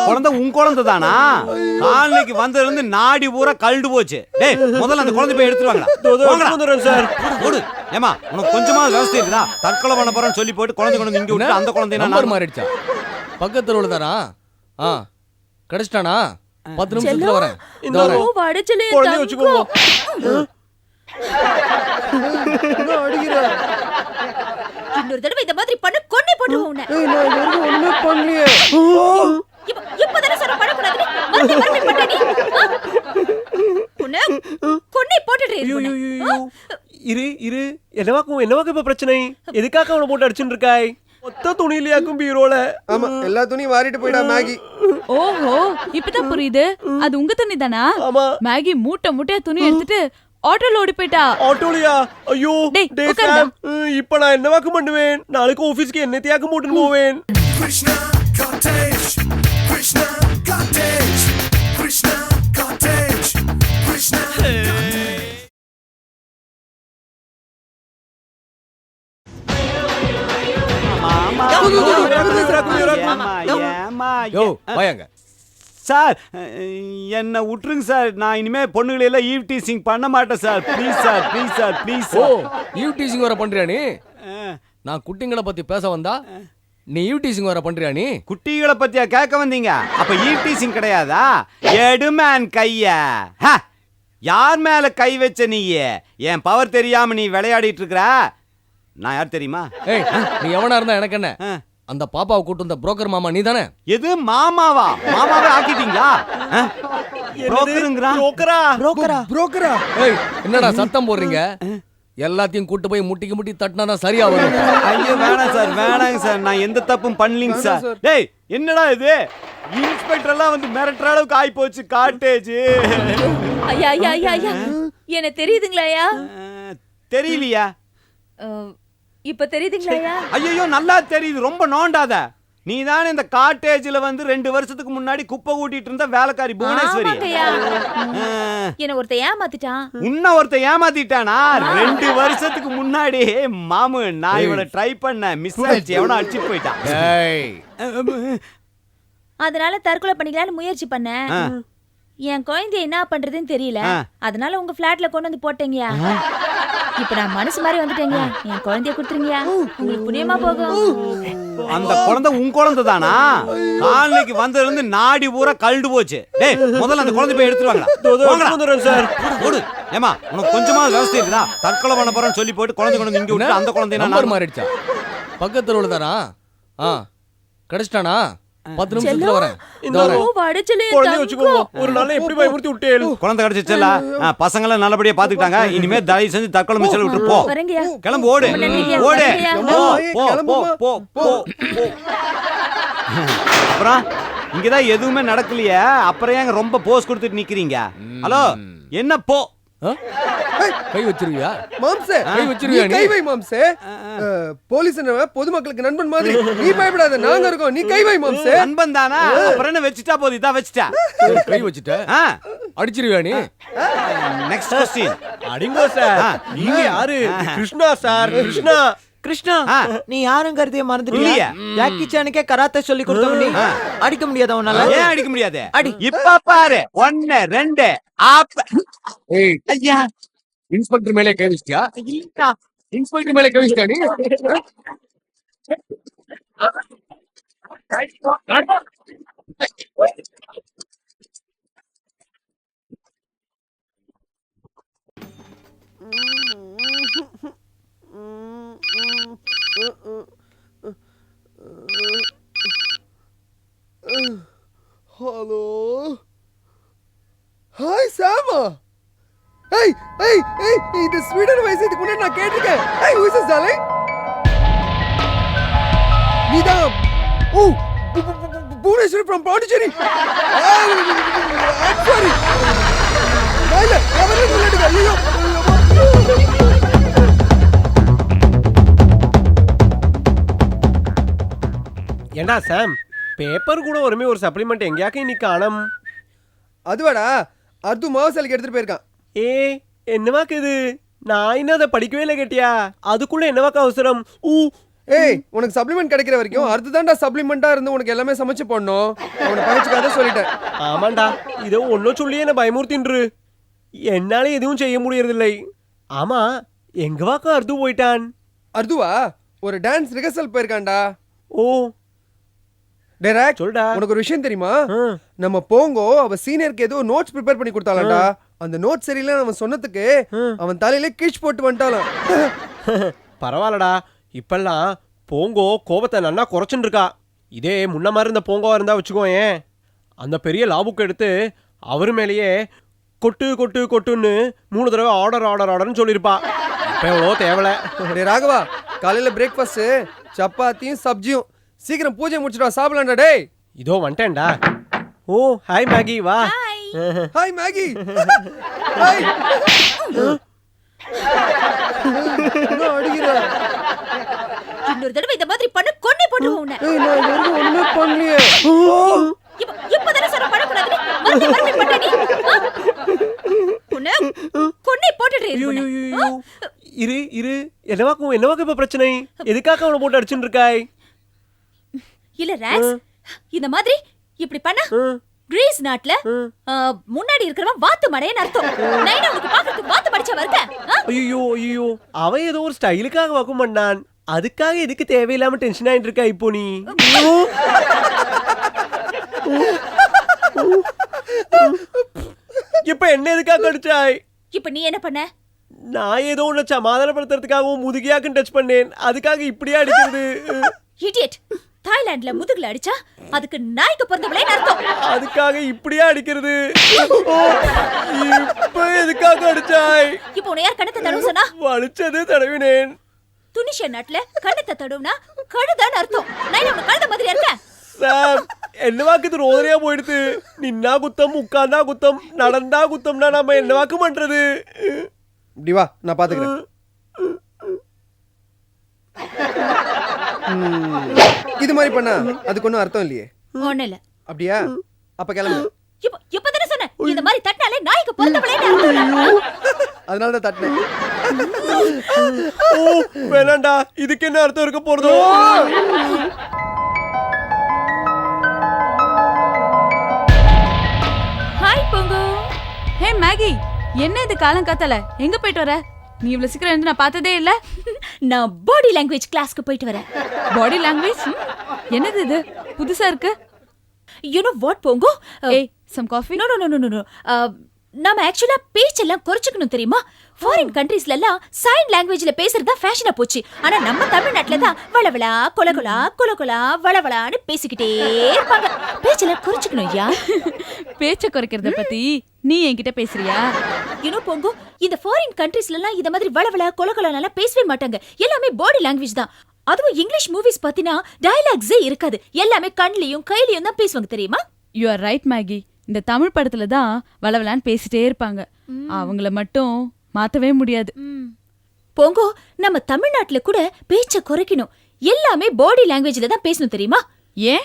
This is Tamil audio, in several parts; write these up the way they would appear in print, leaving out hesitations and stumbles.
குழந்தை உன் குழந்தை தானா? காலனிக்கு வந்ததுல இருந்து நாடி பூரா கழுண்டு போச்சு. டேய் முதல்ல அந்த குழந்தை போய் எடுத்துருவாங்கடா. சார் ஓடு. ஏமா உனக்கு கொஞ்சமா விவசாயம் இருக்குதா? தற்கொலை பண்ண போறேன்னு சொல்லி போட்டு குழந்தை கொண்டு இங்க விட்டு அந்த குழந்தை நம்பர் மாறிடுச்சா? பக்கத்துல உள்ளதானா? கிடைச்சிட்டானா? 10 நிமிஷத்துல வரேன். இந்த வரேன். குழந்தைய வச்சுக்கோங்க. இன்னொரு தடவை இந்த மாதிரி பண்ண கொன்னே போட்டுருவோம் உன்னை. நான் இது ஒண்ணுமே பண்ணலையே. இப்பதானே சொல்ற பண்ணக்கூடாதுன்னு மறுபடியும் பண்ண நீ. உன்னை கொன்னே போட்டுடுறேன். இரு என்னவாக்கும் இப்ப பிரச்சனை? எதுக்காக அவனை போட்டு அடிச்சுட்டு இருக்காய்? மொத்த துணியிலையாக்கும் பீரோல. ஆமா எல்லா துணியும் வாரிட்டு போயிடா மேகி. ஓஹோ இப்பதான் புரியுது. அது உங்க துணி தானா? ஆமா. மேகி மூட்டையா துணி எடுத்துட்டு ஆட்டோல ஓடி போயிட்டா. ஆட்டோலியா? ஐயோ டேய் சாம், இப்ப நான் என்னவாக்கு பண்ணுவேன்? நாளைக்கு ஆபீஸ்க்கு என்னத்தையாக்கு போட்டுன்னு போவேன். Krishna cottage, Krishna cottage, Krishna cottage, Krishna யோ வாங்க சார். என்ன விட்டுருங்க சார். நான் இனிமே பொண்ணுகளை எல்லாம் ஈவ் டீசிங் பண்ண மாட்டேன் sir. Please sir, please sir, please. ஓ ஈவ் டீசிங் வர பண்றியா நீ? நான் குட்டிங்களை பத்தி பேச வந்தா நீ ஈவ் டீசிங் வர பண்றியா நீ? குட்டிகளை பத்தியா கேட்க வந்தீங்க? அப்ப ஈவ் டீசிங் கிடையாதா? எடுமேன் கைய. யார் மேல கை வச்ச நீ? என் பவர் தெரியாம நீ விளையாடிட்டு இருக்கிற. நான் யார் தெரியுமா? ஏய் நீ எவனா இருந்தா எனக்கு என்ன? அந்த பாப்பாவை கூட்டு வந்த புரோக்கர் மாமா நீ தானே? எது மாமாவா? மாமாவே ஆக்கிட்டீங்களா? புரோக்கரா? ஏய் என்னடா சத்தம் போடுறீங்க? எல்லாத்தையும் கூட்டு போய் முட்டி தட்டினா சரியா வரும். ஐயோ வேணாம் சார், வேணாங்க சார். நான் எந்த தப்பும் பண்ணலீங்க சார். டேய் என்னடா இது? இன்ஸ்பெக்டர் எல்லாம் வந்து மிரட்டுற அளவுக்கு ஆயி போச்சு காட்டேஜ். ஐயா ஐயா ஐயா ஐயா என்ன தெரியுதுங்களா ஐயா? தெரியலையா? இப்ப தெரியுதுங்களா? ஐயோ நல்லா தெரியுது. ரொம்ப நோண்டாத. நீ தானே இந்த காட்டேஜ்ல வந்து 2 வருஷத்துக்கு முன்னாடி குப்பை கூட்டிட்டு இருந்த வேலைக்காரி புவனேஸ்வரி. என்ன ஒருத்த ஏமாத்திட்டான். உன்ன ஒருத்த ஏமாத்திட்டானா? 2 வருஷத்துக்கு முன்னாடி மாமு நான் இவளை ட்ரை பண்ண மிஸ் ஆச்சு. எவனோ அடிச்சு போயிட்டான். அதனால தற்கொலை பண்ணிக்கலாம்னு முயற்சி பண்ணேன். என் குழந்தைய என்ன பண்றதுன்னு தெரியல. அதனால உங்க பிளாட்ல கொண்டு வந்து போட்டேங்கயா. இப்ப நான் மனசு மாதிரி வந்துட்டேங்க. என் குழந்தைய கொடுத்துருங்கயா. உங்களுக்கு புண்ணியமா போகும். அந்த குழந்தை உன் குழந்தை தானா? காலனிக்கு வந்ததுல இருந்து நாடி பூரா கழுண்டு போச்சு. டேய் முதல்ல அந்த குழந்தை போய் எடுத்துருவாங்கடா. சார் ஓடு. ஏமா உனக்கு கொஞ்சமா விவசாயம் இருக்குதா? தற்கொலை பண்ண போறேன்னு சொல்லி போட்டு குழந்தை கொண்டு இங்க விட்டு அந்த குழந்தை நம்பர் மாறிடுச்சா? பக்கத்துல உள்ளதானா? கிடைச்சிட்டானா? 10 நிமிஷத்துல வரேன். இந்த வரேன். குழந்தைய வச்சுக்கோங்க. ஒரு நாள் எப்படி பயமுறுத்தி விட்டேல்? குழந்தை கிடைச்சிச்சல. பசங்க எல்லாம் நல்லபடியா பாத்துக்கிட்டாங்க. இனிமே தயவு செஞ்சு தற்கொலை மிச்சல் விட்டு போ. கிளம்பு. ஓடு ஓடு. போ போ போ போ. அப்புறம் இங்கதான் எதுவுமே நடக்கலையே. அப்புறம் ஏங்க ரொம்ப போஸ் கொடுத்துட்டு நிக்கிறீங்க? ஹலோ என்ன போ? கை வச்சிருவியா? மாம்சே கை வச்சிருவியா? கை வை மாம்சே. போலீஸ் பொதுமக்களுக்கு நண்பன் மாதிரி. நீ பயப்படாத, நாங்க இருக்கோம். நீ கை வை மாம்சே. நண்பன் தானா? அப்புறம் என்ன வச்சிட்டா போதும். இதா வச்சிட்டா. கை வச்சிட்ட அடிச்சிருவியா நீ? Next question. அடிங்கோ சார். நீங்க யாரு? கிருஷ்ணா சார். கிருஷ்ணா நீ யாருங்கிறதே மறந்துட்டியா? ஜாக்கி சானுக்கே கராத்தே சொல்லி கொடுத்தவன் நீ. அடிக்க முடியாத உன்னால? ஏன் அடிக்க முடியாது? இப்ப பாரு. 1 2 ஆப். ஏய் ஐயா இன்ஸ்பெக்டர் மேலே கை வச்சியா? இல்ல இன்ஸ்பெக்டர் மேலே கை வச்சியா நீ? ஹலோ. ஹாய் சாமா. ஏய் ஏய் ஏய் இது ஸ்வீடன் வாய்ஸ். இதுக்கு முன்னாடி நான் கேட்டிருக்கேன். ஏய் who is this darling? நீதா? ஓ Bhuvaneswari from Pondicherry. I'm sorry. இல்ல அவரே சொல்லிடுங்க. ஐயோ ஏண்டா சாம், பேப்பர் கூட ஒருமே ஒரு சப்ளிமெண்ட் எங்கேயாக்க இன்னைக்கு காணோம். அதுவாடா அது மாவசாலிக்கு எடுத்துட்டு போயிருக்கான். என்னவாக்கு இது? நான் இன்னும் அதை படிக்கவே இல்லை கேட்டியா? அதுக்குள்ள என்னவாக்க அவசரம்? ஏய் உனக்கு சப்ளிமெண்ட் கிடைக்கிற வரைக்கும் அடுத்துதான்டா சப்ளிமெண்டா இருந்து உனக்கு எல்லாமே சமைச்சு போடணும். அவனை பகைச்சுக்காத சொல்லிட்டேன். ஆமாண்டா இதோ ஒன்னும் சொல்லியே என்ன பயமுறுத்தின்று. என்னால எதுவும் செய்ய முடியறதில்லை. ஆமா எங்க வாக்கம் அர்த்து போயிட்டான்? அர்துவா ஒரு டான்ஸ் ரிஹர்சல் போயிருக்கான்டா. ஓ டேரக்ட் சொல்டா. உனக்கு ஒரு விஷயம் தெரியுமா? ஆ. நம்ம போங்கோ அவ சீனியருக்கு ஏதோ நோட்ஸ் ப்ரிப்பேர் பண்ணி கொடுத்தாளாம்டா. அந்த நோட் சரியில்லை அவன் சொன்னதுக்கு அவன் தலையில கீழ் போட்டு வந்துட்டாளாம். பரவாயில்லடா இப்பெல்லாம் போங்கோ கோபத்தை நன்னா குறைச்சுன்னு இருக்கா. இதே முன்ன மாதிரி இருந்த போங்கோவா இருந்தா வச்சுக்கோயேன், அந்த பெரிய லாபுக்கு எடுத்து அவர் மேலேயே கொட்டு கொட்டு கொட்டுன்னு 3 தடவை ஆர்டர்னு சொல்லியிருப்பா. இப்போ எவ்வளோ தேவலை. டேய் ராகவா காலையில பிரேக்ஃபாஸ்ட் சப்பாத்தியும் சப்ஜியும். சீக்கிரம் பூஜை முடிச்சுட்டு வா சாப்பிடலாம்டா. டேய் இதோ வந்துட்டேன்டா. ஓ ஹாய் மேகி வா. Hi Maggi. ஹாய். என்ன அடிக்கிற? இன்னொரு தடவை இந்த மாதிரி பண்ண கொன்னே போட்டுருவோம் உன்னை. ஏய் நான் இது வரைக்கும் ஒண்ணுமே பண்ணலையே. இப்பதானே சொன்ன பண்ணக்கூடாதுன்னு மறுபடியும் பண்ண நீ. உன்னை கொன்னே போட்டுடுறேன். ஐயோ இரு இரு என்னவாக்கும் இப்ப பிரச்சனை? எதுக்காக அவனை போட்டு அடிச்சுட்டு இருக்காய்? இல்ல ராக்ஸ், இந்த மாதிரி இப்படி பண்ண கிரீஸ் நாட்டுல முன்னாடி இருக்கிறவன் வாத்து மடையன்னு அர்த்தம். நைனா உனக்கு பாக்கிறதுக்கு வாத்து படிச்ச வருக. ஐயோ அவன் ஏதோ ஒரு ஸ்டைலுக்காக வாக்கும் பண்ணான். அதுக்காக எதுக்கு தேவையில்லாம டென்ஷன் ஆயிட்டு இருக்கா இப்போ நீ? இப்ப என்ன எதுக்காக அடிச்சாய்? இப்ப நீ என்ன பண்ண? நான் ஏதோ உன்னை சமாதானப்படுத்துறதுக்காகவும் முதுகியாக்கும் டச் பண்ணேன். அதுக்காக இப்படியே அடிக்கிறது? இடியட். தாய்லாந்துல முதுகுல அடிச்சா அதுக்கு நாய்க்கு பிறந்தவளே அர்த்தம். அதுக்காக இப்படியே அடிக்கிறது? இப்ப எதுக்காக அடிச்சாய்? இப்போ உன்னை யார் கண்ணத்தை தடவு சொன்னா? வலிச்சது தடவினேன். துனிஷியா நாட்டுல கண்ணத்தை தடவுனா கழுதான்னு அர்த்தம். நைனா உனக்கு கழுத மாதிரி இருக்க. சாம் என்னவாக்கு இது ரோதனையா போயிடுது. நின்னா குத்தம், உட்கார்ந்தா குத்தம், நடந்தா குத்தம்னா நம்ம என்னவாக்கு பண்றது? இப்படி வா நான் பாத்துக்கிறேன். இது மாதிரி பண்ணா அதுக்கு ஒன்றும் அர்த்தம் இல்லையே. ஒண்ணு இல்ல. அப்படியா? அப்ப கிளம்பு. இப்ப தானே சொன்னேன் இந்த மாதிரி தட்டினாலே நாய்க்கு பிறந்தவளே அர்த்தம். அதனால தான் தட்டினேன். வேணாண்டா இதுக்கு என்ன அர்த்தம் இருக்க போறதோ? ஹாய் பொங்கு. ஹே மேகி, என்ன இது காலம் காத்தால எங்க போயிட்டு வர? நீ இவ்வளவு சீக்கிரம் இருந்து நான் பார்த்ததே இல்ல. நான் பாடி லாங்குவேஜ் கிளாஸ்க்கு போயிட்டு வரேன். Body language? என்னது இது புதுசா இருக்கு? யூ நோ வாட் போங்கோ? ஏய் some coffee. No no no no no. நாம ஆக்சுவலா பேச்செல்லாம் குறைச்சுக்கணும் தெரியுமா? ஃபாரின் கண்ட்ரீஸ்ல எல்லாம் சைன் லாங்குவேஜ்ல பேசுறதா ஃபேஷனா போச்சு. ஆனா நம்ம தமிழ்நாட்டுல தான் வளவளா கொலகொலா கொலகொலா வளவளான்னு பேசிக்கிட்டே இருப்பாங்க. பேச்செல்லாம் குறைச்சுக்கணும் யா. பேச்ச குறைக்கிறத பத்தி நீ என்கிட்ட பேசுறியா? யூனோ போங்கோ, இந்த ஃபாரின் கண்ட்ரீஸ்ல எல்லாம் இத மாதிரி வளவளா கொலகொலானால பேசவே மாட்டாங்க. எல்லாமே பாடி லாங்குவேஜ் தான். அதுவும் இங்கிலீஷ் மூவிஸ் பாத்தினா டயலாக்ஸே இருக்காது. எல்லாமே கண்ணிலையும் கையிலையும் தான் பேசுவாங்க தெரியுமா? You are right Maggi. இந்த தமிழ் படத்துல தான் வளவலான்னு பேசிட்டே இருப்பாங்க. அவங்கள மட்டும் மாத்தவே முடியாது. போங்கோ, நம்ம தமிழ்நாட்டுல கூட பேச்ச குறைக்கணும். எல்லாமே பாடி லாங்குவேஜ்ல தான் பேசணும் தெரியுமா? ஏன்?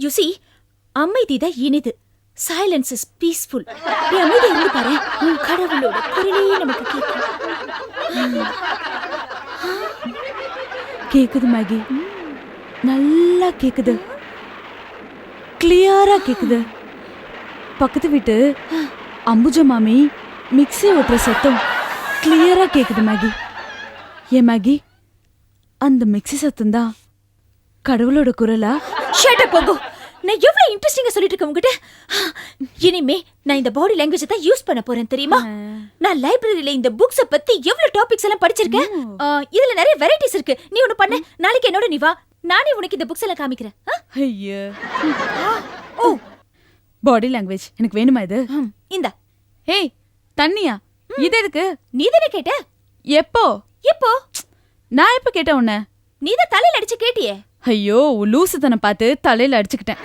யூ see, அமைதி தான் இனிது. Silence is peaceful. நீ அமைதி இருந்து பாரு. கடவுளோட குரலே நமக்கு கேட்கும். கேக்குது மேகி, நல்லா கேக்குது, கிளியரா கேக்குது. பக்கத்து வீட்டு அம்புஜா மாமி மிக்ஸி ஓட்டுற சத்தம் கிளியரா கேக்குது மேகி. ஏன் மேகி, அந்த மிக்ஸி சத்தம் தான் கடவுளோட குரலா? ஷட் அப் போங்கோ. நான் எவ்வளவு இன்ட்ரெஸ்டிங்கா சொல்லிட்டு இருக்கேன் உங்ககிட்ட. இனிமே நான் இந்த பாடி லாங்குவேஜ் தான் யூஸ் பண்ண போறேன் தெரியுமா? நான் லைப்ரரியில இந்த புக்ஸ பத்தி எவ்வளவு டாபிக்ஸ் எல்லாம் படிச்சிருக்கேன். இதுல நிறைய வெரைட்டிஸ் இருக்கு. நீ ஒன்னு பண்ணு, நாளைக்கு என்னோட நீ வா, நானே உனக்கு இந்த புக்ஸ் எல்லாம் காமிக்கிறேன். ஐயோ, ஓ பாடி லாங்குவேஜ் எனக்கு வேணுமா இது? இந்த ஏய் தண்ணியா? இது எதுக்கு? நீ தானே கேட்ட. எப்போ? இப்போ நான் எப்ப கேட்டேன் உன்ன? நீ தான் தலையில அடிச்சு கேட்டியே. ஐயோ, லூசுத்தனை பார்த்து தலையில அடிச்சுக்கிட்டேன்.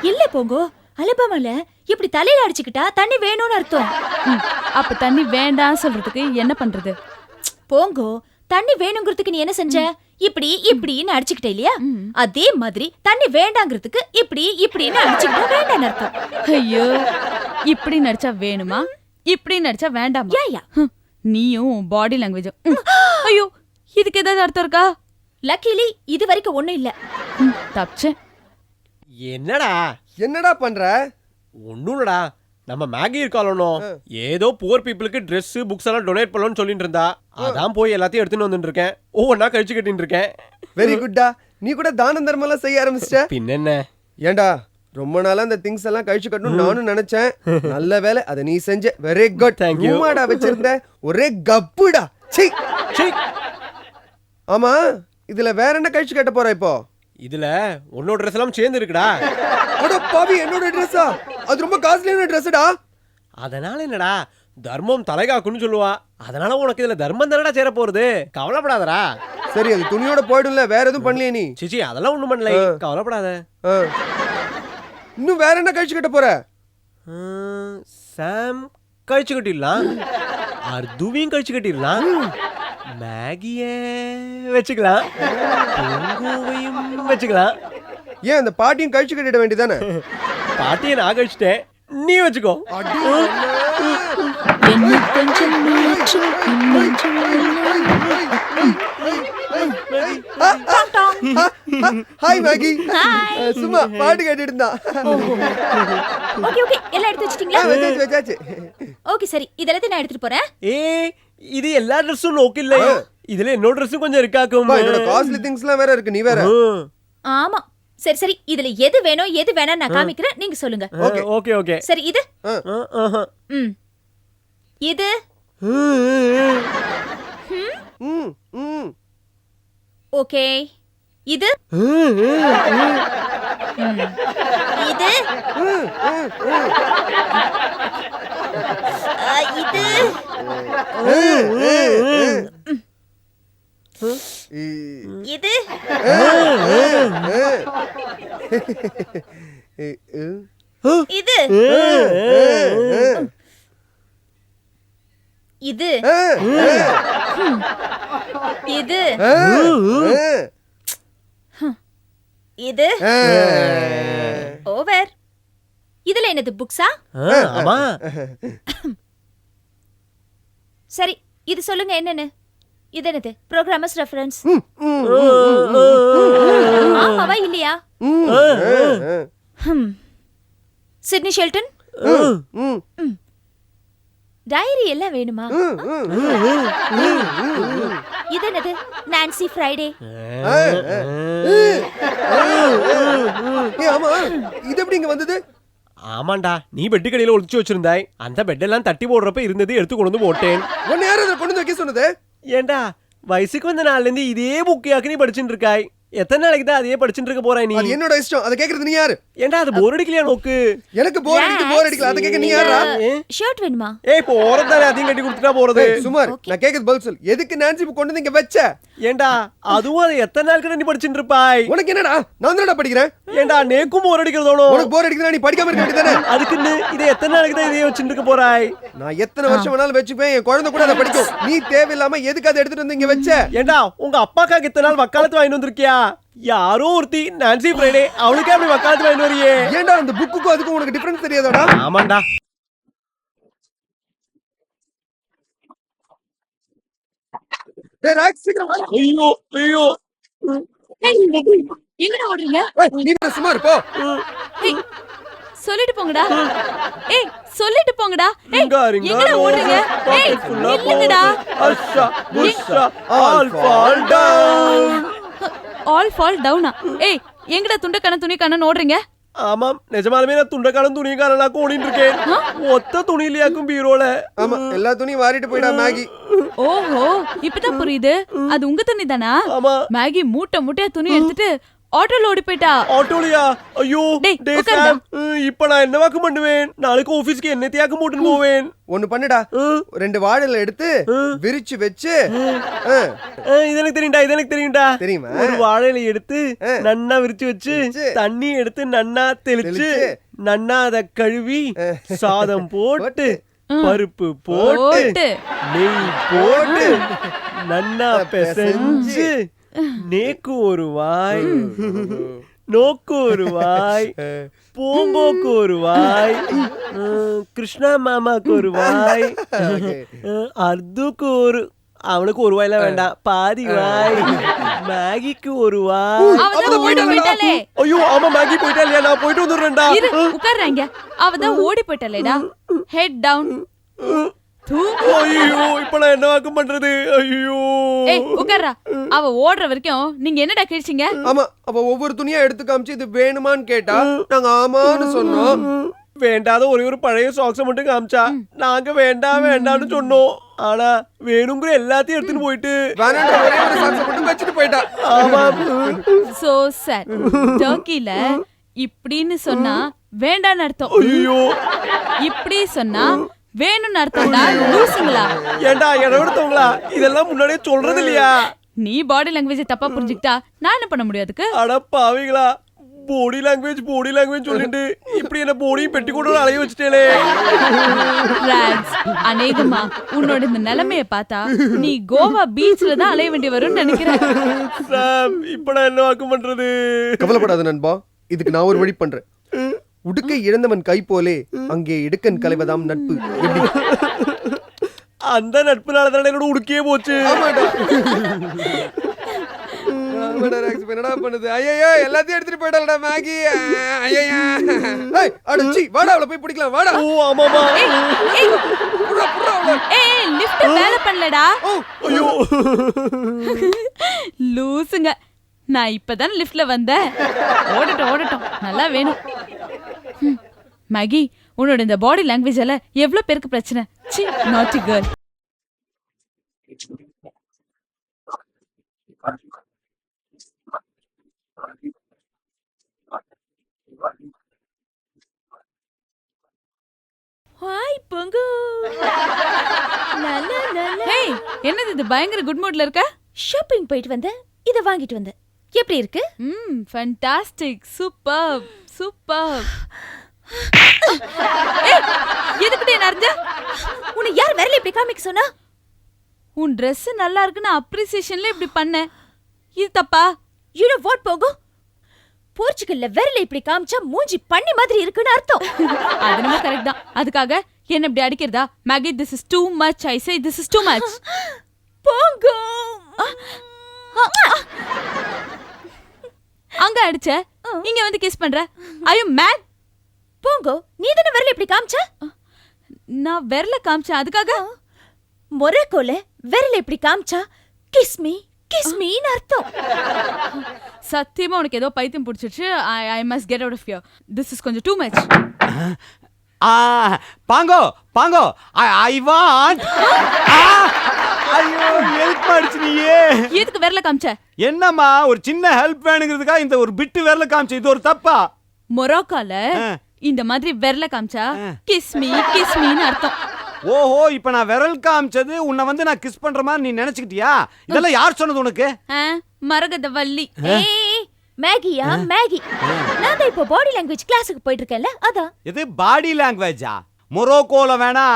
இல்ல போங்கோ, அலபாமால இப்படி தலையில அடிச்சுக்கிட்டா தண்ணி வேணும்னு அர்த்தம். அப்ப தண்ணி வேண்டாம் சொல்றதுக்கு என்ன பண்றது? போங்கோ, தண்ணி வேணுங்கிறதுக்கு நீ என்ன செஞ்ச? இப்படி இப்படின்னு அடிச்சுக்கிட்ட இல்லையா? அதே மாதிரி தண்ணி வேண்டாங்கிறதுக்கு இப்படி இப்படின்னு அடிச்சுக்கிட்டா வேண்டாம்னு அர்த்தம். ஐயோ, இப்படி நடிச்சா வேணுமா, இப்படி நடிச்சா வேண்டாமா? யா நீயும் பாடி லாங்குவேஜ். ஐயோ, இதுக்கு ஏதாவது அர்த்தம் இருக்கா? லக்கிலி இது வரைக்கும் ஒண்ணும் இல்ல. தப்பிச்சேன். என்னடா என்னடா பண்ற? ஒன்றும் இல்லடா, நம்ம மேகி இருக்காளோ ஏதோ புவர் பீப்புளுக்கு ட்ரெஸ் புக்ஸ் எல்லாம் டொனேட் பண்ணலாம்னு சொல்லிட்டு இருந்தா, அதான் போய் எல்லாத்தையும் எடுத்துன்னு வந்துட்டு இருக்கேன். ஒவ்வொன்னா கழிச்சு கட்டின்னு இருக்கேன். வெரி குட்டா. நீ கூட தானம் தர்மம் எல்லாம் செய்ய ஆரம்பிச்சிட்ட. பின்னென்ன? ஏண்டா ரொம்ப நாளா இந்த திங்ஸ் எல்லாம் கழிச்சு கட்டணும் நானும் நினைச்சேன். நல்ல வேலை அதை நீ செஞ்ச. Very good. Thank you. ரூமாடா வச்சிருந்த ஒரே கப்புடா. சீ. ஆமா, இதுல வேற என்ன கழிச்சு கட்ட போற இப்போ? இதுல உன்னோட ட்ரெஸ் எல்லாம் சேர்ந்து இருக்குடா. அட பாவி, என்னோட ட்ரெஸ்ஸா? அது ரொம்ப காஸ்ட்லியான ட்ரெஸ்டா. அதனால என்னடா, தர்மம் தலைகாக்குன்னு சொல்லுவா. அதனால உனக்கு இதுல தர்மம் தானடா சேர போறது. கவலைப்படாதடா. சரி, அது துணியோட போயிடும்ல, வேற எதுவும் பண்ணலையே நீ? சிச்சி, அதெல்லாம் ஒண்ணும் பண்ணல, கவலைப்படாத. ஆ. இன்னும் வேற என்ன கழிச்சு கட்ட போற? சாம் கழிச்சு கட்டிடலாம், அர்துவையும் கழிச்சு கட்டிடலாம், மேகிய வச்சுக்கலாம், பொங்கோவையும் வச்சுக்கலாம். ஏன் அந்த பாட்டியும் கழிச்சு கட்டிட வேண்டியதானே? பாட்டியை நான் கழிச்சிட்டேன், நீ வச்சுக்கோ. என்ன கொஞ்சம் நாச்சும் கொஞ்சம் ஹாய் மேகி. சும்மா பாட்டு கேட்டுட்டு இருந்தா. ஓகே ஓகே, எல்லாம் எடுத்து வச்சிட்டீங்களா? வச்சாச்சு. ஓகே சரி, இதெல்லாம் நான் எடுத்துட்டு போறேன். இது எல்லா ட்ரெஸ்ஸும் நோக்கு இல்ல, இதுல என்னோட ட்ரெஸ்ஸும் கொஞ்சம் இருக்காக்கும். என்னோட காஸ்ட்லி திங்ஸ்லாம் வேற இருக்கு, நீ வேற. ஆமா சரி சரி, இதுல எது வேணும் எது வேணாம் நான் காமிக்கிறேன், நீங்க சொல்லுங்க. Okay okay okay. சரி இது இது ஓகே, இது இது இது இது இது இது இது ஓவர். இதுல என்னது புக்ஸா? ஆமா. சரி இது சொல்லுங்க என்னன்னு. இது என்னது? ப்ரோகிராமர்ஸ் ரெஃபரன்ஸ். ஆமாவா இல்லையா? சிட்னி ஷெல்டன் டைரி எல்லாம் வேணுமா? இது என்னது? Nancy Friday. ஆமா, இது எப்படி இங்க வந்தது? ஆமாண்டா, நீ பெட்டு கடையில ஒளிச்சு வச்சிருந்தாய், அந்த பெட்டெல்லாம் தட்டி போடுறப்ப இருந்தது எடுத்து கொண்டு வந்து போட்டேன். உன்னை யாரும் அதை கொண்டு வந்து வைக்க சொன்னது? ஏண்டா, வயசுக்கு வந்த நாள்ல இருந்து இதே புக்கையாக்கு நீ படிச்சுட்டு இருக்காய். எத்தனை நாளைக்கு தான் அதையே படிச்சுட்டு இருக்க போறாய் நீ? அது என்னோட இஷ்டம், அதை கேக்குறது நீ யாரு? ஏண்டா, அது போர் அடிக்கலையா நோக்கு? எனக்கு போர் அடிக்கல, அதை கேட்க நீ யாரா? ஷர்ட் வேணுமா? ஏய், போறதானே அதையும் கட்டி கொடுத்துட்டா போறது. சுமார், நான் கேக்குறது பதில் சொல். எதுக்கு நான்சி புக் கொண்டு வந்து இங்க வச்ச? ஏண்டா, அதுவும் அதை எத்தனை நாளுக்கு நீ படிச்சுட்டு இருப்பாய்? உனக்கு என்னடா, நான் தானடா படிக்கிறேன். ஏண்டா, நேக்கும் போர் அடிக்கிறதோனோ? உனக்கு போர் அடிக்குதுனா நீ படிக்காம இருக்க வேண்டியதானே? அதுக்குன்னு இதை எத்தனை நாளைக்கு தான் இதையே வச்சுட்டு இருக்க போறாய்? நான் எத்தனை வருஷம் வேணாலும் வச்சுப்பேன், என் குழந்தை கூட அதை படிக்கும். நீ தேவையில்லாம எதுக்கு அதை எடுத்துட்டு வந்து இங்க வச்ச? ஏண்டா, உங்க அப்பாக்காக இத்தனை நாள் வக்காலத்து வாங்கிட்டு வந்திருக்கியா? யாரோ ஒருத்தி நான்சி ஃப்ரைடே, அவளுக்கே அப்படி வக்காலத்து வாங்கிட்டு வரியே. ஏண்டா, அந்த புக்குக்கும் அதுக்கும் உனக்கு டிஃபரன்ஸ் தெரியாதாடா? ஆமாண்டா. டேய் ராக்ஸ், சீக்கிரம் வா. ஐயோ ஐயோ, எங்கடா ஓடுறீங்க? நீ சும்மா இரு போ. சொல்லிட்டு போங்கடா. ஏய் சொல்லிட்டு போங்கடா. ஏய் இங்க எங்கடா ஓடுறீங்க? ஏய் நில்லுங்கடா. அஷா புஷா all fall down. All fall டவுனா? ஏய் எங்கடா துண்டக்கான துணிக்கான ஓடுறீங்க? ஆமாம், நிஜமாலுமே நான் துண்டக்காரன் துணிக்காரன் ஓடிட்டு இருக்கேன். ஒத்த துணியிலையாக்கும் பீரோல. ஆமா, எல்லா துணியும் வாரிட்டு போயிடா மேகி. ஓஹோ, இப்பதான் புரியுது. அது உங்க துணி தானா? ஆமா. மேகி மூட்டை மூட்டையா துணி எடுத்துட்டு ஆட்டோல ஓடி போயிட்டா. ஆட்டோலியா? ஐயோ டேய், டேய் உட்காருடா. சாம், இப்ப நான் என்ன வாக்கு பண்ணுவேன்? நாளைக்கு ஆபீஸ்க்கு என்ன தியாக்கு மூட்டுன்னு போவேன். ஒண்ணு பண்ணுடா, 2 வாழைல எடுத்து விரிச்சு வச்சு. இது எனக்கு தெரியும்டா, இது எனக்கு தெரியும்டா. தெரியுமா? ஒரு வாழையில எடுத்து நன்னா விரிச்சு வச்சு தண்ணி எடுத்து நன்னா தெளிச்சு நன்னா அதை கழுவி சாதம் போட்டு பருப்பு போட்டு நெய் போட்டு நன்னா பெசஞ்சு நேக்கு ஒரு வாய், நோக்கு ஒரு வாய், போங்கோக்கு ஒரு வாய், கிருஷ்ணா மாமாக்கு ஒரு வாய், அர்துக்கு ஒரு அவனுக்கு ஒரு வாயில வேண்டாம், பாதி வாய். மேகிக்கு ஒரு வாய். அவதான் ஓடி போயிட்டாளே. ஐயோ ஆமா, மேகி போயிட்டா இல்லையா? நான் போயிட்டு வந்துடுறேன்டா. இரு, உட்கார்றாங்க. அவதான் ஓடி போயிட்டாளேடா. Head down. ஐயோ இப்ப நான் என்ன வாக்கம் பண்றது? ஐயோ ஏய் உட்கார்றா. அவ ஓடுற வரைக்கும் நீங்க என்னடா கிழிச்சீங்க? ஆமா, அப்ப ஒவ்வொரு துணியா எடுத்து காமிச்சு இது வேணுமான்னு கேட்டா நாங்க ஆமான்னு சொன்னோம். வேண்டாத ஒரே ஒரு பழைய சாக்ஸை மட்டும் காமிச்சா நாங்க வேண்டாம் வேண்டாம்னு சொன்னோம். ஆனா வேணுங்கிற எல்லாத்தையும் எடுத்துட்டு போயிட்டு வேணான்ற ஒரே ஒரு சாக்ஸை மட்டும் வச்சுட்டு போயிட்டா. ஆமா. So sir. டர்க்கில இப்படின்னு சொன்னா வேண்டான்னு அர்த்தம். ஐயோ இப்படி சொன்னா வேணும்னு அர்த்தம்டா. லூசுங்களா? ஏண்டா எடுத்தவங்களா? இதெல்லாம் முன்னாடியே சொல்றது இல்லையா? நீ பாடி லாங்குவேஜ் தப்பா புரிஞ்சுக்கிட்டா நான் என்ன பண்ண முடியும் அதுக்கு? அட பாவிங்களா, பாடி லாங்குவேஜ் சொல்லிட்டு இப்படி என்ன போடியும் பெட்டி கூட அலைய வச்சுட்டேலே. ராக்ஸ், அநேகமா உன்னோட இந்த நிலைமைய பார்த்தா நீ கோவா பீச்ல தான் அலைய வேண்டி வரும்னு நினைக்கிறேன். சாம், இப்ப நான் என்ன வாக்கம் பண்றது? கவலைப்படாத நண்பா, இதுக்கு நான் ஒரு வழி பண்றேன். உடுக்கை இழந்தவன் கை போலே அங்கே இடுக்கன் கலைவதாம் நட்பு. எப்படி? அந்த நட்புனால தானே என்னோட உடுக்கையே போச்சு. என்னடா பண்ணுது? ஐயோ எல்லாத்தையும் எடுத்துட்டு போயிட்டாளடா மேகி. ஐயா அடச்சி வாடா, அவளை போய் பிடிக்கலாம் வாடா. ஓ ஆமாமா. ஏய் லிஃப்ட் வேலை பண்ணலடா. ஐயோ லூசுங்க. நான் இப்பதான் லிஃப்ட்ல வந்தேன். ஓடட்டும் நல்லா வேணும். மேகி, உன்னோட இந்த பாடி லாங்குவேஜால எவ்வளவு பேருக்கு பிரச்சனை. சி நாட்டி கேர்ள். ஹாய் பொங்கு. ஹேய், என்னது இது? பயங்கர குட் மூட்ல இருக்க. ஷாப்பிங் போயிட்டு வந்தேன், இத வாங்கிட்டு வந்தேன். எப்படி இருக்கு? ஃபேண்டாஸ்டிக். சூப்பர். எதுக்குடி என்ன அர்ஜா? உன்னை யார் விரல இப்படி காமிக்க சொன்னா? உன் Dress நல்லா இருக்குன்னு அப்ரிசியேஷன்ல இப்படி பண்ண. இது தப்பா? You know what போகு? போர்ச்சுகல்ல விரல இப்படி காமிச்சா மூஞ்சி பண்ணி மாதிரி இருக்குன்னு அர்த்தம். அது நம்ம கரெக்ட் தான். அதுக்காக என்ன இப்படி அடிக்கிறதா? Maggie, this is too much. I say this is too much. போகு. அங்க அடிச்ச, இங்க வந்து கிஸ் பண்ற. Are you mad? போகு, நீ தான விரல இப்படி காமிச்ச? நான் விரல காமிச்சேன். அதுக்காக மொரக்கோல விரல இப்படி காமிச்சா கிஸ் மீன்னு அர்த்தம். சத்தியமா உனக்கு ஏதோ பைத்தியம் பிடிச்சிருச்சு. I must get out of here. This is கொஞ்சம் too much. Bongo I want. ஐயோ ஹெல்ப் பண்ணிச்சு நீயே. எதுக்கு விரல காமிச்ச? என்னம்மா, ஒரு சின்ன ஹெல்ப் வேணுங்கிறதுக்கா இந்த ஒரு பிட்டு விரல காமிச்ச? இது ஒரு தப்பா? மொரோக்கால இந்த மாதிரி விரல காமிச்சா கிஸ் மீன்னு அர்த்தம். ஓஹோ, இப்ப நான் விரல் காமிச்சது உன்னை வந்து நான் கிஸ் பண்ற மாதிரி நீ நினைச்சுக்கிட்டியா? இதெல்லாம் யார் சொன்னது உனக்கு? மரகத வள்ளி. ஏய் மேகியா மேகி. நான் தான் இப்போ பாடி லாங்குவேஜ் கிளாஸுக்கு போயிட்டு இருக்கேன்ல, அதான். இது பாடி லாங்குவேஜா? மொரோக்கோல வேணா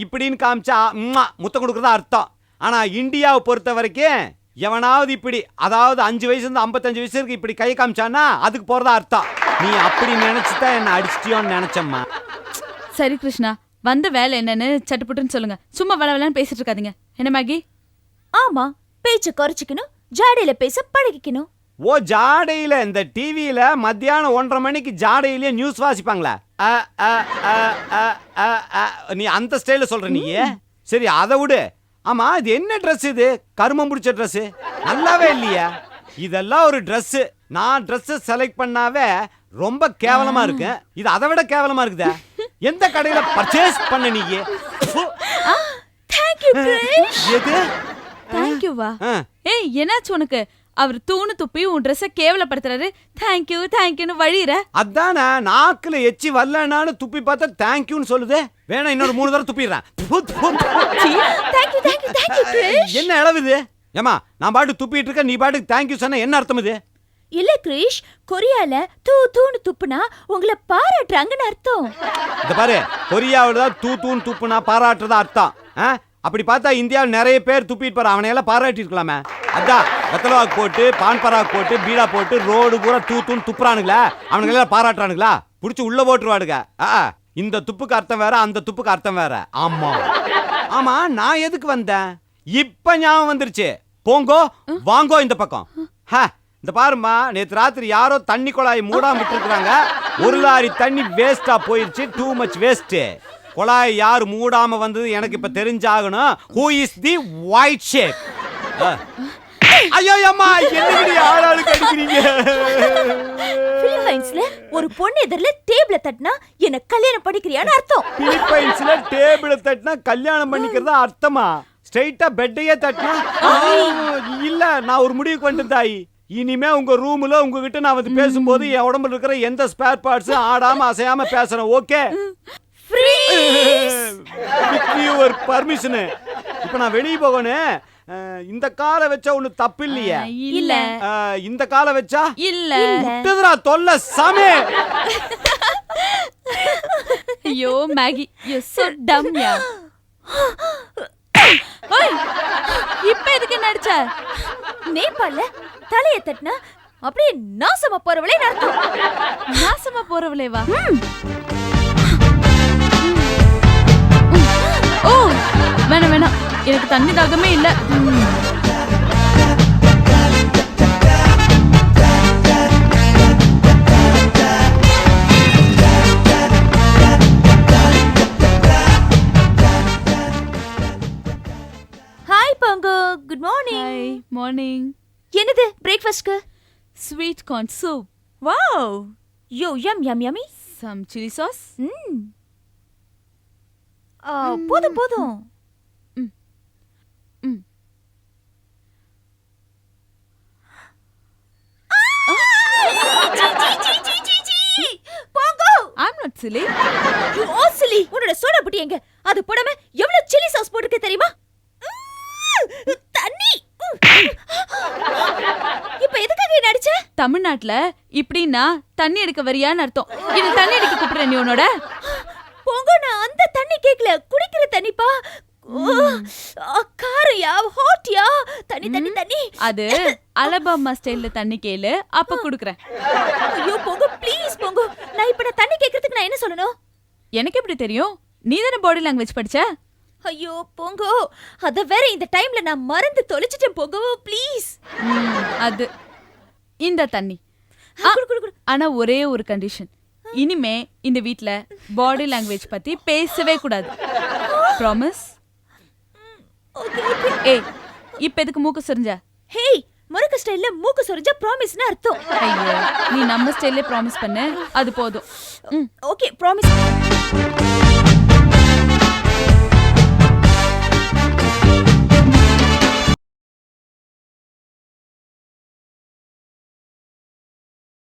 இப்படின்னு காமிச்சா முத்தம் கொடுக்கறதா அர்த்தம். ஆனா இந்தியாவை பொறுத்த வரைக்கும் எவனாவது இப்படி, அதாவது 5 வயசுல இருந்து 55 வயசு இருக்கு, இப்படி கை காமிச்சானா அதுக்கு போறதா அர்த்தம். நீ அப்படி நினைச்சுதான் என்ன அடிச்சிட்டியோன்னு நினைச்சம்மா. சரி கிருஷ்ணா, வந்த வேலை என்னன்னு சட்டுப்புட்டுன்னு சொல்லுங்க. சும்மா வளவலன்னு பேசிட்டு இருக்காதீங்க. என்ன மேகி? ஆமா, பேச்ச குறைச்சிக்கணும், ஜாடையில பேச பழகிக்கணும். ஓ ஜாடையில? இந்த டிவியில மத்தியானம் 1:30 மணிக்கு ஜாடையிலேயே நியூஸ் வாசிப்பாங்களா? நீ அந்த ஸ்டைல சொல்ற நீ? சரி அதை விடு. ஆமா, இது என்ன ட்ரெஸ்? இது கருமம் பிடிச்ச ட்ரெஸ், நல்லாவே இல்லையா? இதெல்லாம் ஒரு ட்ரெஸ். நான் ட்ரெஸ் செலக்ட் பண்ணாவே ரொம்ப கேவலமா இருக்கு. இது அதை விட கேவலமா இருக்குதா? எந்த கடையில பர்ச்சேஸ் பண்ண நீ? Thank you Girish. எது? தேங்க் யூ வா. ஏய் என்னாச்சு உனக்கு? அவர் தூணு துப்பி உன் ட்ரெஸ்ஸை கேவலப்படுத்துறாரு. தேங்க்யூன்னு வழியிற. அதானே, நாக்குல எச்சி வரலனாலும் துப்பி பார்த்தா தேங்க்யூன்னு சொல்லுது. வேணா இன்னொரு 3 தடவை துப்பிடுறேன். Thank you Girish. என்ன அளவுது? ஏமா, நான் பாட்டு துப்பிட்டு இருக்க, நீ பாட்டுக்கு தேங்க்யூ சொன்ன என்ன அர்த்தம் இது? இல்ல கிரிஷ், கொரியால தூன்னு துப்புனா உங்களை பாராட்டுறாங்கன்னு அர்த்தம். இந்த பாரு, கொரியாவில தான் தூன்னு துப்புனா பாராட்டுறதா அர்த்தம். அப்படி பார்த்தா இந்தியாவில் நிறைய பேர் துப்பிட்டு போற, அவனையெல்லாம் பாராட்டி இருக்கலாமே. அதான் வெத்தலவாக்கு போட்டு, பான் பராக்கு போட்டு, பீடா போட்டு ரோடு பூரா தூன்னு துப்புறானுங்களா? அவனுங்களெல்லாம் பாராட்டுறானுங்களா? புடிச்சு உள்ள போட்டுருவாடுங்க. இந்த துப்புக்கு அர்த்தம் வேற, அந்த துப்புக்கு அர்த்தம் வேற. ஆமா, நான் எதுக்கு வந்தேன்? இப்ப ஞாபகம் வந்துருச்சு. போங்கோ வாங்கோ இந்த பக்கம். இந்த பாருமா, நேத்து ராத்திரி யாரோ தண்ணி குழாய் மூடாம விட்டுருக்காங்க. ஒரு லாரி தண்ணி வேஸ்டா போயிருச்சு. Too much waste. குழாய் யார் மூடாம வந்தது எனக்கு இப்ப தெரிஞ்சாகணும். Who is the white shape? ஐயோ அம்மா, என்னடி ஆளாளுக்கு அடிக்கிறீங்க? பிலிப்பைன்ஸ்ல ஒரு பொண்ணு எதிரில டேபிள தட்டினா என்ன கல்யாணம் பண்ணிக்கிறியான்னு அர்த்தம். பிலிப்பைன்ஸ்ல டேபிள தட்டினா கல்யாணம் பண்ணிக்கிறதா அர்த்தமா? ஸ்ட்ரைட்டா பெட்டையே தட்டினா? இல்ல, நான் ஒரு முடிவுக்கு வந்துட்டேன் தாயி. இனிமே உங்க ரூம்ல உங்ககிட்ட நான் வந்து பேசும்போது என் உடம்புல இருக்கிற எந்த ஸ்பேர் பார்ட்ஸ் ஆடாம அசையாம பேசுறேன். ஓகே? ஒரு பர்மிஷன். இப்ப நான் வெளியே போகணும். இந்த காலை வச்சா ஒண்ணு தப்பு இல்லையே? இல்ல. இந்த காலை வச்சா இல்ல. முட்டுதுடா தொல்லை சாமி. ஐயோ மேகி, யூ சோ டம் யா. ஓய், இப்ப எதுக்கு நடிச்ச? நேபாளல தலைய தட்டினா அப்படியே நாசமா போறவளே அர்த்தம். நாசமா போறவளே வா. ஓ, வேணாம் வேணாம், எனக்கு தண்ணி தாகமே இல்ல. ஹாய் பங்கு, குட் மார்னிங். Hi, morning. என்னது பிரேக்ஃபாஸ்ட்க்கு? Sweet corn soup. Wow, yo yum yum yummy. Some chilli sauce. போதும் போதும். I'm not silly. You are silly. உன்னோட சோடா புட்டி எங்க? அது போடாம எவ்வளவு சில்லி சாஸ் போட்டுருக்கு தெரியுமா? தண்ணி. இப்ப எதுக்காக என்ன அடிச்ச? தமிழ்நாட்டுல இப்படின்னா தண்ணி எடுக்க வரியான்னு அர்த்தம். இது தண்ணி எடுக்க கூப்பிடுற நீ உன்னோட? போங்க, நான் அந்த தண்ணி கேக்கல, குடிக்கிற தண்ணிப்பா. காரையா, ஹாட்யா, தண்ணி தண்ணி தண்ணி. அது அலபாமா ஸ்டைல்ல தண்ணி கேளு, அப்ப குடுக்குறேன். ஐயோ போங்க, ப்ளீஸ் போங்க. நான் இப்ப தண்ணி கேக்குறதுக்கு நான் என்ன சொல்லணும்? எனக்கு எப்படி தெரியும்? நீ தானே பாடி லாங்குவேஜ் படிச்ச? ஐயோ போங்கோ, அத வேற இந்த டைம்ல நான் மறந்து தொலைச்சிட்டேன். போங்கோ ப்ளீஸ். அது இந்த தண்ணி. ஆனா ஒரே ஒரு கண்டிஷன், இனிமே இந்த வீட்ல பாடி லாங்குவேஜ் பத்தி பேசவே கூடாது. ப்ராமிஸ்? ஏய், இப்ப எதுக்கு மூக்கு சொரிஞ்ச? ஹேய், முறுக்கு ஸ்டைல்ல மூக்கு சொரிஞ்சா ப்ராமிஸ்னு அர்த்தம். ஐயோ, நீ நம்ம ஸ்டைல்ல ப்ராமிஸ் பண்ணு, அது போதும். Okay, promise.